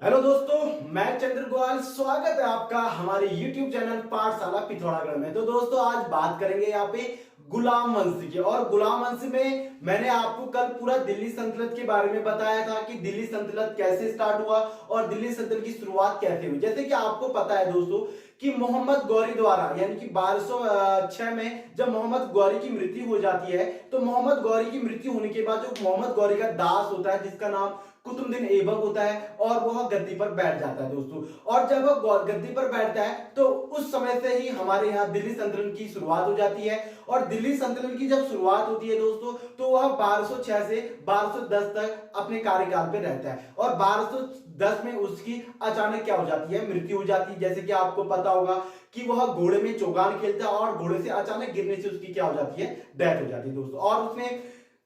Hello दोस्तों, मैं चंद्र गोयल। स्वागत है आपका हमारे YouTube चैनल पाठशाला पिथौरागढ़ में। तो दोस्तों, आज बात करेंगे यहाँ पे गुलाम वंश की। और गुलाम वंश में मैंने आपको कल पूरा दिल्ली सल्तनत के बारे में बताया था कि दिल्ली सल्तनत कैसे स्टार्ट हुआ और दिल्ली सल्तनत की शुरुआत कैसे हुई। जैसे कि आपको पता है दोस्तों कि मोहम्मद गौरी द्वारा यानी कि 1206 में जब मोहम्मद गौरी की मृत्यु हो जाती है, तो मोहम्मद गौरी की मृत्यु होने के बाद जो मोहम्मद गौरी का दास होता है जिसका नाम कुतुबुद्दीन ऐबक होता है, और वह गद्दी पर बैठ जाता है दोस्तों। और जब वह गद्दी पर बैठता है तो उस समय से ही हमारे यहाँ दिल्ली सल्तनत की शुरुआत हो जाती है। और दिल्ली सल्तनत की जब शुरुआत होती है दोस्तों, तो वह 1206 से 1210 तक अपने कार्यकाल पे रहता है। और 1210 में उसकी अचानक क्या हो जाती है, मृत्यु हो जाती है। जैसे कि आपको पता होगा कि वह घोड़े में चौगान खेलता है और घोड़े से अचानक गिरने से उसकी क्या हो जाती है, डेथ हो जाती है दोस्तों। और उसने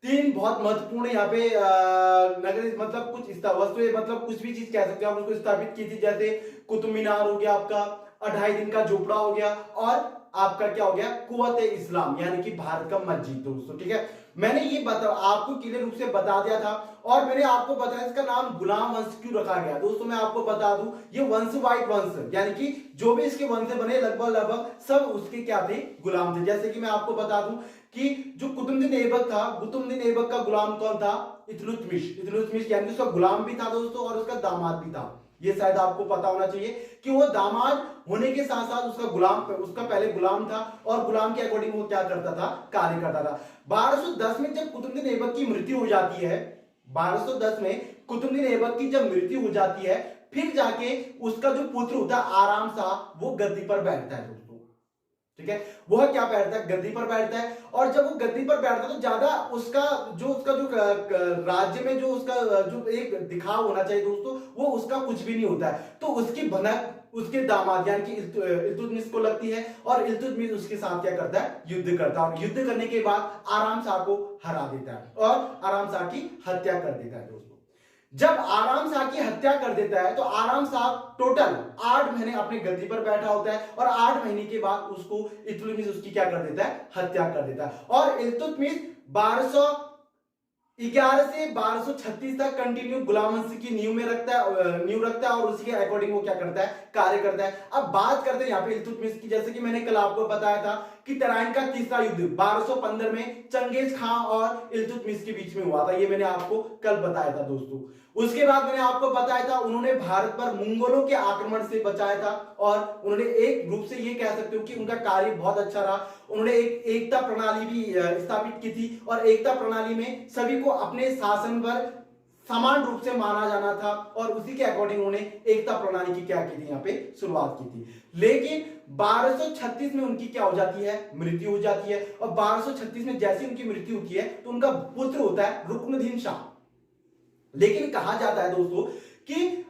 तीन बहुत महत्वपूर्ण यहाँ पे नगर मतलब कुछ वस्तुएं मतलब कुछ भी चीज कह सकते हैं आप उसको स्थापित की थी। जैसे कुतुब मीनार हो गया, आपका 2.5 दिन का झोपड़ा हो गया, और आपका क्या हो गया, कुव्वत इस्लाम यानी कि भारत का मस्जिद दोस्तों। ठीक है, मैंने ये आपको क्लियर रूप से बता दिया था। और मैंने आपको बताया इसका नाम गुलाम वंश क्यों रखा गया दोस्तों। मैं आपको बता दूं, ये वंशवाहित वंश यानी कि जो भी इसके वंश बने लगभग सब उसके क्या थे, गुलाम थे। जैसे कि मैं आपको बता दूं कि जो कुतुबुद्दीन ऐबक था, कुतुबुद्दीन ऐबक का गुलाम कौन था, इल्तुतमिश यानी उसका गुलाम भी था दोस्तों और उसका दामाद भी था। ये शायद आपको पता होना चाहिए कि वो दामाद होने के साथ साथ उसका पहले गुलाम था, और गुलाम के अकॉर्डिंग वो क्या करता था, कार्य करता था। 1210 में जब कुतुबुद्दीन ऐबक की मृत्यु हो जाती है, 1210 में कुतुबुद्दीन ऐबक की जब मृत्यु हो जाती है, फिर जाके उसका जो पुत्र होता है आराम शाह, वो गद्दी पर बैठता है दोस्तों। ठीक है, वह क्या बैठता है, गद्दी पर बैठता है। और जब वो गद्दी पर बैठता है तो ज्यादा उसका जो राज्य में जो उसका जो एक दिखाव होना चाहिए दोस्तों, वो उसका कुछ भी नहीं होता है। तो उसकी भनक उसके दामाद यानी कि इल्तुतमिश को लगती है, और इल्तुतमिश उसके साथ क्या करता है, युद्ध करता है। और युद्ध करने के बाद आराम शाह को हरा देता है और आराम शाह की हत्या कर देता है दोस्तों। जब आराम शाह की हत्या कर देता है तो आराम शाह टोटल 8 महीने अपने गद्दी पर बैठा होता है, और 8 महीने के बाद उसको इल्तुतमिश उसकी क्या कर देता है, हत्या कर देता है। और इल्तुतमिश 1211 से 1236 तक कंटिन्यू गुलाम वंश की नींव रखता है, और उसी के अकॉर्डिंग वो क्या करता है, कार्य करता है। अब बात करते हैं यहाँ पे इल्तुतमिश की। जैसे कि मैंने कल आपको बताया था कि तराइन का तीसरा युद्ध 1215 में चंगेज खां और इल्तुतमिश के बीच में हुआ था। ये मैंने आपको कल बताया था दोस्तों। उसके बाद मैंने आपको बताया था उन्होंने भारत पर मंगोलों के आक्रमण से बचाया था, और उन्होंने एक रूप से ये कह सकते हो कि उनका कार्य बहुत अच्छा रहा। उन्होंने एक एकता प्रणाली भी स्थापित की थी, और एकता प्रणाली में सभी को अपने शासन पर समान रूप से माना जाना था, और उसी के अकॉर्डिंग उन्होंने एकता प्रणाली की क्या की थी, यहाँ पे शुरुआत की थी। लेकिन 1236 में उनकी क्या हो जाती है, मृत्यु हो जाती है। और 1236 में जैसे उनकी मृत्यु होती है तो उनका पुत्र होता है रुकनुद्दीन शाह। लेकिन कहा जाता है दोस्तों कि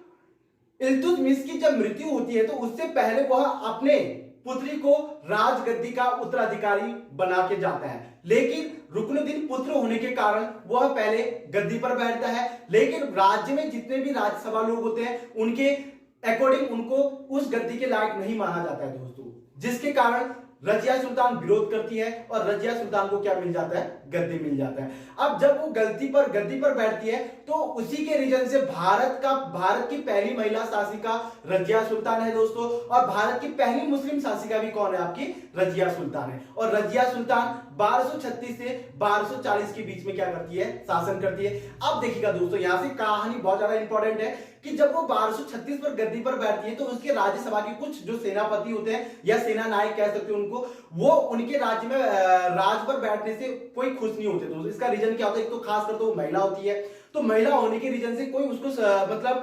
इल्तुतमिश की जब मृत्यु होती है तो उससे पहले वह अपने पुत्री को राजगद्दी का उत्तराधिकारी बना के जाता है। लेकिन रुकनुद्दीन पुत्र होने के कारण वह पहले गद्दी पर बैठता है, लेकिन राज्य में जितने भी राज्यसभा लोग होते हैं उनके अकॉर्डिंग उनको उस गद्दी के लायक नहीं माना जाता है दोस्तों, जिसके कारण रजिया सुल्तान विरोध करती है, और रजिया सुल्तान को क्या मिल जाता है, गद्दी मिल जाता है। अब जब वो गद्दी पर बैठती है तो उसी के रीजन से भारत की पहली महिला शासिका रजिया सुल्तान है दोस्तों, और भारत की पहली मुस्लिम शासिका भी कौन है, आपकी रजिया सुल्तान है। और रजिया सुल्तान 1236 से 1240 के बीच में क्या करती है, शासन करती है। अब देखिएगा दोस्तों, यहां से कहानी बहुत ज्यादा इंपॉर्टेंट है कि जब वो 1236 पर गद्दी पर बैठती है तो उसके राज्यसभा के कुछ जो सेनापति होते हैं या सेना नायक कह सकते हैं उनको, वो उनके राज्य में राज पर बैठने से कोई खुश नहीं होते दोस्तों। इसका रीजन क्या होता है, एक तो खास कर तो वो महिला होती है, तो महिला होने के रीजन से कोई उसको मतलब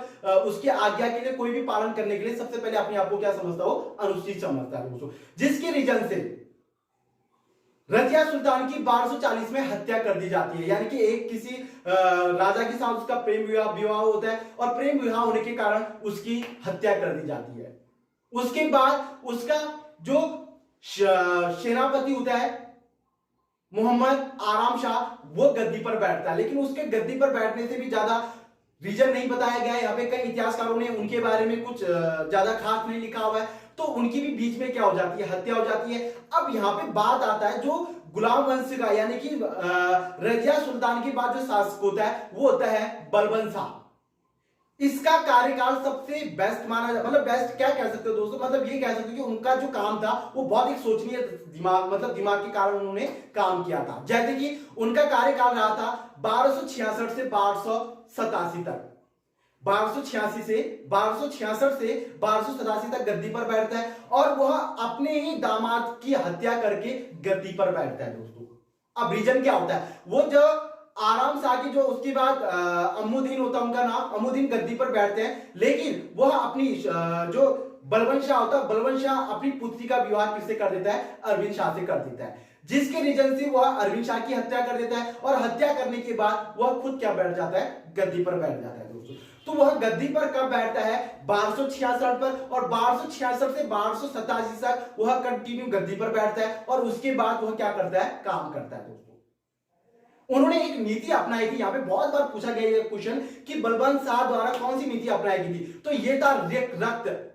उसकी आज्ञा के लिए कोई भी पालन करने के लिए सबसे पहले अपने आप को क्या समझता हो, अनुचित समझता है दोस्तों। जिसके रीजन से रजिया सुल्तान की 1240 में हत्या कर दी जाती है। यानी कि एक किसी राजा के साथ उसका प्रेम विवाह होता है, और प्रेम विवाह होने के कारण उसकी हत्या कर दी जाती है। उसके बाद उसका जो सेनापति होता है मोहम्मद आराम शाह, वो गद्दी पर बैठता है। लेकिन उसके गद्दी पर बैठने से भी ज्यादा रीजन नहीं बताया गया है। यहाँ पे कई इतिहासकारों ने उनके बारे में कुछ ज्यादा खास नहीं लिखा हुआ है, तो उनकी भी बीच में क्या हो जाती है, हत्या हो जाती है। अब यहाँ पे बात आता है जो गुलाम वंश का यानी कि रजिया सुल्तान के बाद जो शासक होता है वो होता है बलबन शाह। इसका कार्यकाल सबसे बेस्ट माना जाता, मतलब बेस्ट क्या कह सकते हो दोस्तों, मतलब ये कह सकते हो कि उनका जो काम था वो बहुत ही सोचनीय दिमाग, मतलब दिमाग के कारण उन्होंने काम किया था। जैसे कि उनका कार्यकाल रहा था 1266 से 1287 तक, 1286 से 1267 तक गद्दी पर बैठता है और वह अपने ही दामाद की हत्या करके गद्दी पर बैठता है दोस्तों। अब रीजन क्या होता है, वो जो आराम शाह की जो उसके बाद अमुद्दीन होता है उनका नाम, अमुद्दीन गद्दी पर बैठते हैं, लेकिन वह अपनी जो बलवंत शाह होता है, बलवंत शाह अपनी पुत्री का विवाह किससे कर देता है, अरविंद शाह से कर देता है, जिसके रीजन से वह अरविंद शाह की हत्या कर देता है और हत्या करने के बाद वह खुद क्या बैठ जाता है, गद्दी पर बैठ जाता है दोस्तों। तो वह गद्दी पर कब बैठता है, 1266 पर, और 1266 से 1287 तक वह कंटिन्यू गद्दी पर बैठता है और उसके बाद वह क्या करता है, काम करता है दोस्तों। उन्होंने एक नीति अपनाई थी, यहां पे बहुत बार पूछा गया ये क्वेश्चन कि बलवंत शाह द्वारा कौन सी नीति अपनाई गई थी, तो ये था रक्त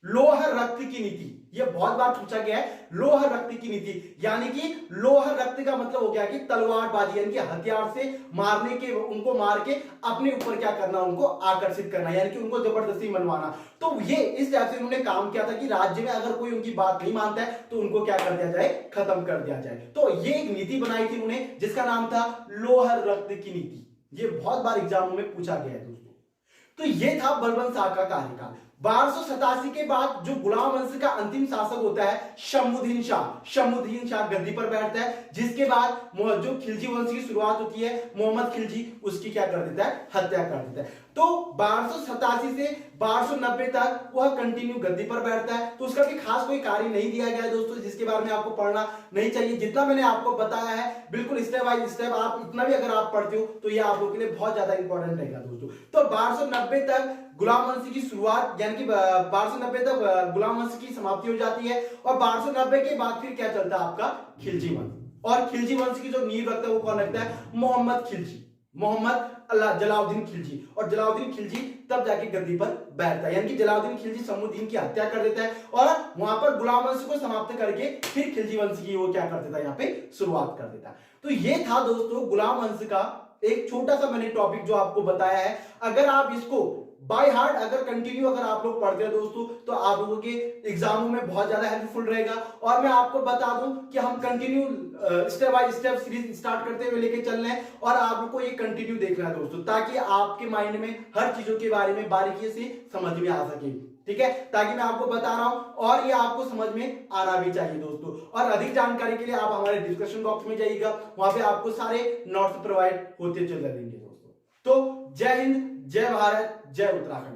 लोह रक्त की नीति। ये बहुत बार पूछा गया है, लोह रक्त की नीति, यानी कि लोह रक्त का मतलब हो गया कि तलवारबाजी, यानी कि हथियार से मारने के, उनको मार के अपने ऊपर क्या करना, उनको आकर्षित करना, यानी कि उनको जबरदस्ती मनवाना। तो ये इस टाइप से उन्होंने काम किया था कि राज्य में अगर कोई उनकी बात नहीं मानता है तो उनको क्या कर दिया जाए, खत्म कर दिया जाए। तो ये एक नीति बनाई थी उन्होंने जिसका नाम था लोह रक्त की नीति। ये बहुत बार एग्जामों में पूछा गया है दोस्तों। तो ये था बलवंत शाह का कार्यकाल। 1287 के बाद जो गुलाम वंश का अंतिम शासक होता है शमुद्दीन शाह गद्दी पर बैठता है, जिसके बाद जो खिलजी वंश की शुरुआत होती है, मोहम्मद खिलजी, उसकी क्या कर देता है, हत्या कर देता है। तो 1287 से 1290 तक वह कंटिन्यू गद्दी पर बैठता है। तो उसका भी खास कोई कार्य नहीं दिया गया है दोस्तों, जिसके बारे में आपको पढ़ना नहीं चाहिए। जितना मैंने आपको बताया है बिल्कुल स्टेप बाय स्टेप, आप इतना भी अगर आप पढ़ते हो तो ये आप लोगों के लिए बहुत ज्यादा इंपॉर्टेंट रहेगा दोस्तों। तो 1290 तक गुलाम वंश की शुरुआत, यानी कि 1290 तक गुलाम वंश की समाप्ति हो जाती है और 1290 के बाद फिर क्या चलता है आपका, खिलजी वंश। और खिलजी वंश की जो नींव रखता है वो कौन रखता है, मोहम्मद खिलजी, मोहम्मद जलाउद्दीन खिलजी। और जलाउद्दीन खिलजी तब जाके गद्दी पर बैठता है, यानी कि जलाउद्दीन खिलजी शमुद्दीन की हत्या कर देता है और वहां पर गुलाम वंश को समाप्त करके फिर खिलजी वंश की वो क्या कर देता है, यहाँ पे शुरुआत कर देता है। तो ये था दोस्तों गुलाम वंश का एक छोटा सा मैंने टॉपिक जो आपको बताया है। अगर आप इसको बाय हार्ट अगर कंटिन्यू अगर आप लोग पढ़ते हैं दोस्तों तो आप लोगों के एग्जामों में बहुत ज्यादा हेल्पफुल रहेगा। और मैं आपको बता दूं कि हम continue step by step series start करते हुए लेके चल रहे हैं और आप लोग को ये कंटिन्यू देखना है दोस्तों, ताकि आपके माइंड में हर चीजों के बारे में बारीकी से समझ में आ सके, ठीक है, ताकि मैं आपको बता रहा हूं और ये आपको समझ में आना भी चाहिए दोस्तों। और अधिक जानकारी के लिए आप हमारे डिस्क्रिप्शन बॉक्स में जाइएगा, वहां पे आपको सारे नोट्स प्रोवाइड होते चले रहेंगे दोस्तों। तो जय हिंद, जय भारत, जय उत्तराखंड।